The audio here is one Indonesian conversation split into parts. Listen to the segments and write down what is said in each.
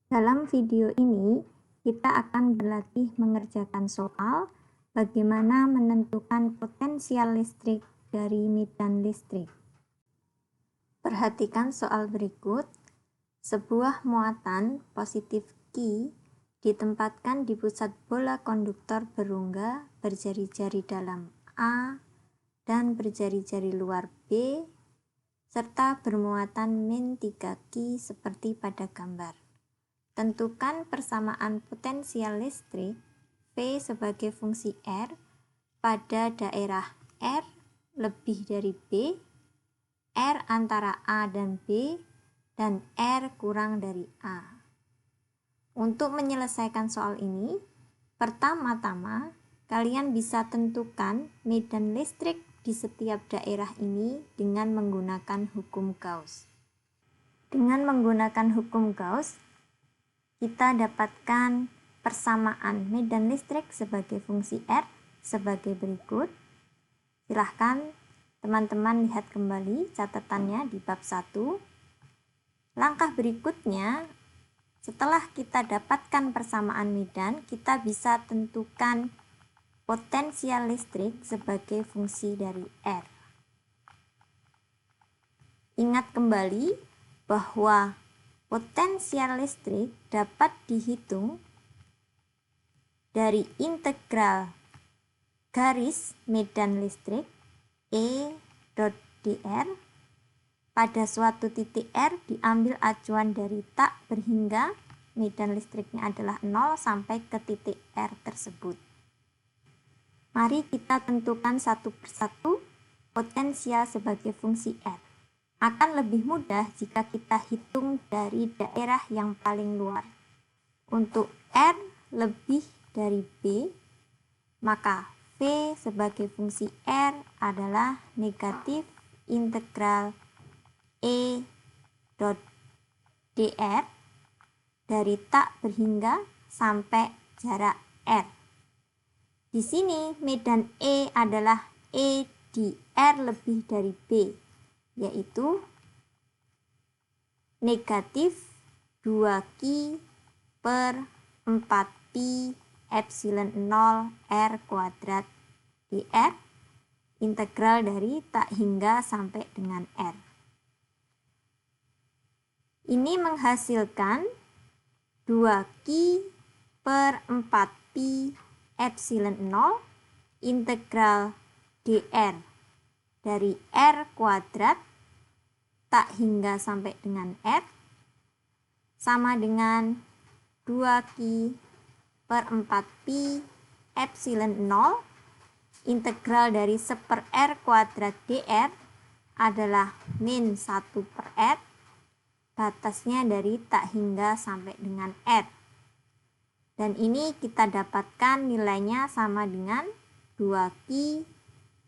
Dalam video ini, kita akan berlatih mengerjakan soal bagaimana menentukan potensial listrik dari medan listrik. Perhatikan soal berikut. Sebuah muatan positif Q ditempatkan di pusat bola konduktor berongga berjari-jari dalam A dan berjari-jari luar B, serta bermuatan min 3Q seperti pada gambar. Tentukan persamaan potensial listrik V sebagai fungsi R pada daerah R lebih dari B, R antara A dan B, dan R kurang dari A. Untuk menyelesaikan soal ini, pertama-tama kalian bisa tentukan medan listrik di setiap daerah ini dengan menggunakan hukum Gauss. Dengan menggunakan hukum Gauss, kita dapatkan persamaan medan listrik sebagai fungsi R sebagai berikut. Silahkan teman-teman lihat kembali catatannya di bab 1. Langkah berikutnya, setelah kita dapatkan persamaan medan, kita bisa tentukan potensial listrik sebagai fungsi dari R. Ingat kembali bahwa potensial listrik dapat dihitung dari integral garis medan listrik E.dr pada suatu titik R diambil acuan dari tak berhingga medan listriknya adalah 0 sampai ke titik R tersebut. Mari kita tentukan satu persatu potensial sebagai fungsi R. Akan lebih mudah jika kita hitung dari daerah yang paling luar. Untuk R lebih dari B, maka V sebagai fungsi R adalah negatif integral E.dr dari tak berhingga sampai jarak R. Di sini medan E adalah E di R lebih dari B, yaitu negatif 2Q per 4Pi epsilon 0 R kuadrat dr integral dari tak hingga sampai dengan R. Ini menghasilkan 2Q per 4Pi epsilon 0 integral dr dari R kuadrat tak hingga sampai dengan R sama dengan 2Q per 4Pi epsilon 0 integral dari 1 per R kuadrat dr adalah min 1 per R, batasnya dari tak hingga sampai dengan R. Dan ini kita dapatkan nilainya sama dengan 2Q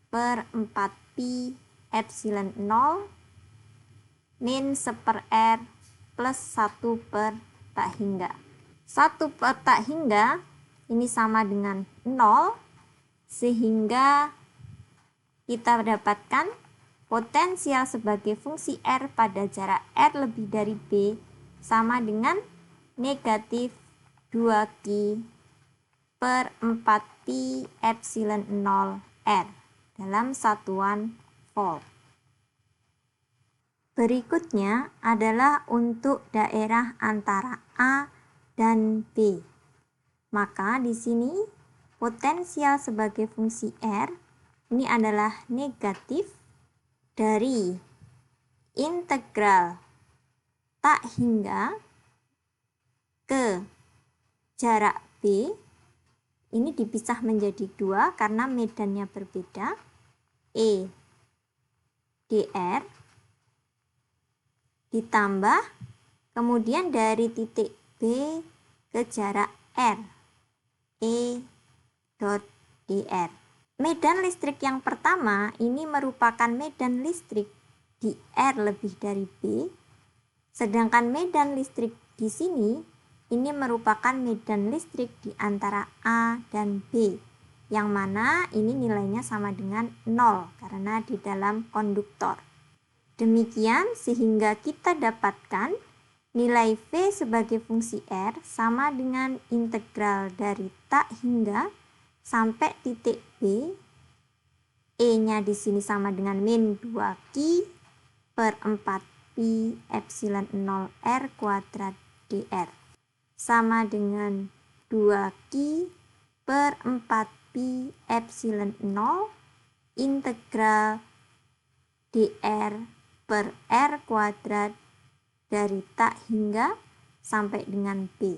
per 4Pi epsilon 0 min 1 per R plus 1 per tak hingga. 1 per tak hingga ini sama dengan 0, sehingga kita dapatkan potensial sebagai fungsi R pada jarak R lebih dari B sama dengan negatif 2Q per 4Pi epsilon 0 R dalam satuan volt. Berikutnya adalah untuk daerah antara A dan B. Maka di sini potensial sebagai fungsi R ini adalah negatif dari integral tak hingga ke jarak B. Ini dipisah menjadi 2 karena medannya berbeda. E dr ditambah kemudian dari titik B ke jarak R E.dr. Medan listrik yang pertama ini merupakan medan listrik di R lebih dari B, sedangkan medan listrik di sini ini merupakan medan listrik di antara A dan B, yang mana ini nilainya sama dengan 0 karena di dalam konduktor. Demikian sehingga kita dapatkan Nilai V sebagai fungsi R sama dengan integral dari tak hingga sampai titik B. E-nya di sini sama dengan min 2Q per 4Pi epsilon 0 R kuadrat dr. Sama dengan 2Q per 4Pi epsilon 0 integral dr per R kuadrat dari tak hingga sampai dengan B.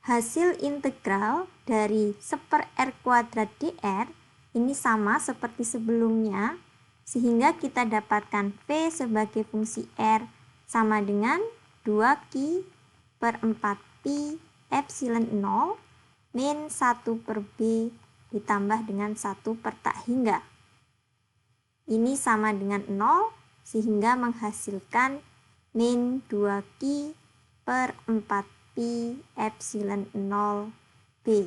Hasil integral dari 1/R kuadrat dr ini sama seperti sebelumnya, sehingga kita dapatkan V sebagai fungsi R sama dengan 2Q per 4Pi epsilon 0 min 1 per B ditambah dengan 1 per tak hingga. Ini sama dengan 0, sehingga menghasilkan min 2Q per 4Pi epsilon 0 B.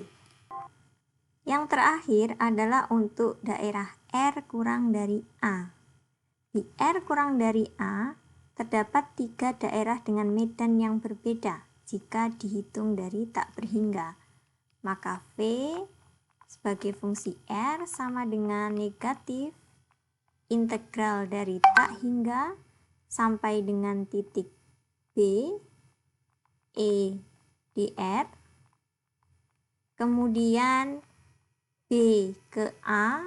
Yang terakhir adalah untuk daerah R kurang dari A. Di R kurang dari A, terdapat 3 daerah dengan medan yang berbeda jika dihitung dari tak berhingga. Maka V sebagai fungsi R sama dengan negatif integral dari tak hingga sampai dengan titik B, E dr, kemudian B ke A,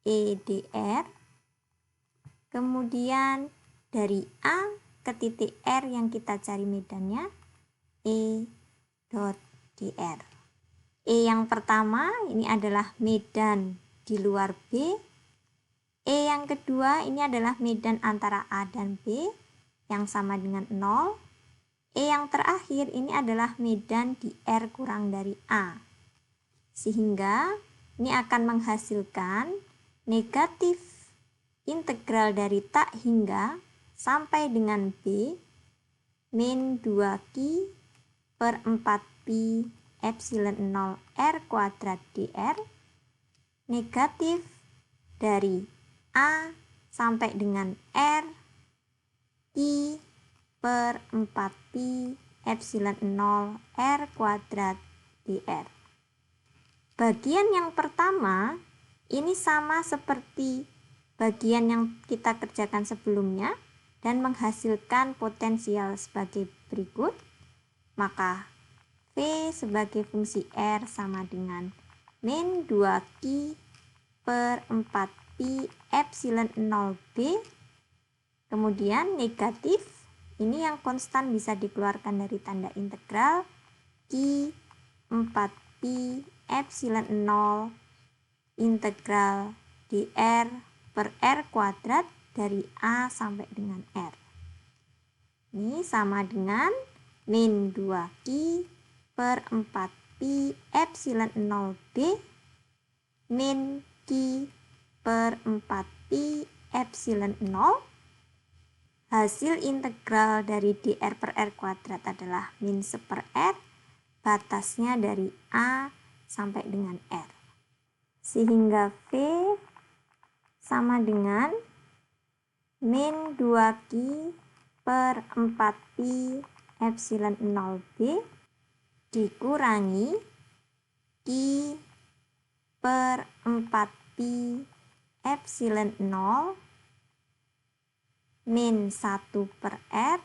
E dr, kemudian dari A ke titik R yang kita cari medannya, E dot dr. E yang pertama ini adalah medan di luar B. E yang kedua ini adalah medan antara A dan B yang sama dengan 0. E yang terakhir ini adalah medan di R kurang dari A. Sehingga ini akan menghasilkan negatif integral dari tak hingga sampai dengan B min 2Q per 4Pi epsilon 0 R kuadrat dr negatif dari A sampai dengan R Q per 4Pi epsilon 0 R kuadrat dr. Bagian yang pertama ini sama seperti bagian yang kita kerjakan sebelumnya dan menghasilkan potensial sebagai berikut. Maka V sebagai fungsi R sama dengan min 2Q per 4Pi epsilon 0B, kemudian negatif, ini yang konstan bisa dikeluarkan dari tanda integral, Q 4Pi epsilon 0 integral dr per R kuadrat dari A sampai dengan R. Ini sama dengan min 2Q per 4Pi epsilon 0B min Q per 4Pi epsilon 0. Hasil integral dari dr per R kuadrat adalah min 1/R, batasnya dari A sampai dengan R. Sehingga V sama dengan min 2Q per 4Pi epsilon 0B dikurangi Q per 4Pi epsilon 0 min 1 per R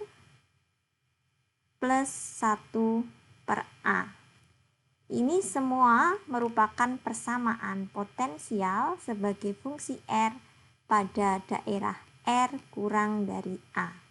plus 1 per A. Ini semua merupakan persamaan potensial sebagai fungsi R pada daerah R kurang dari A.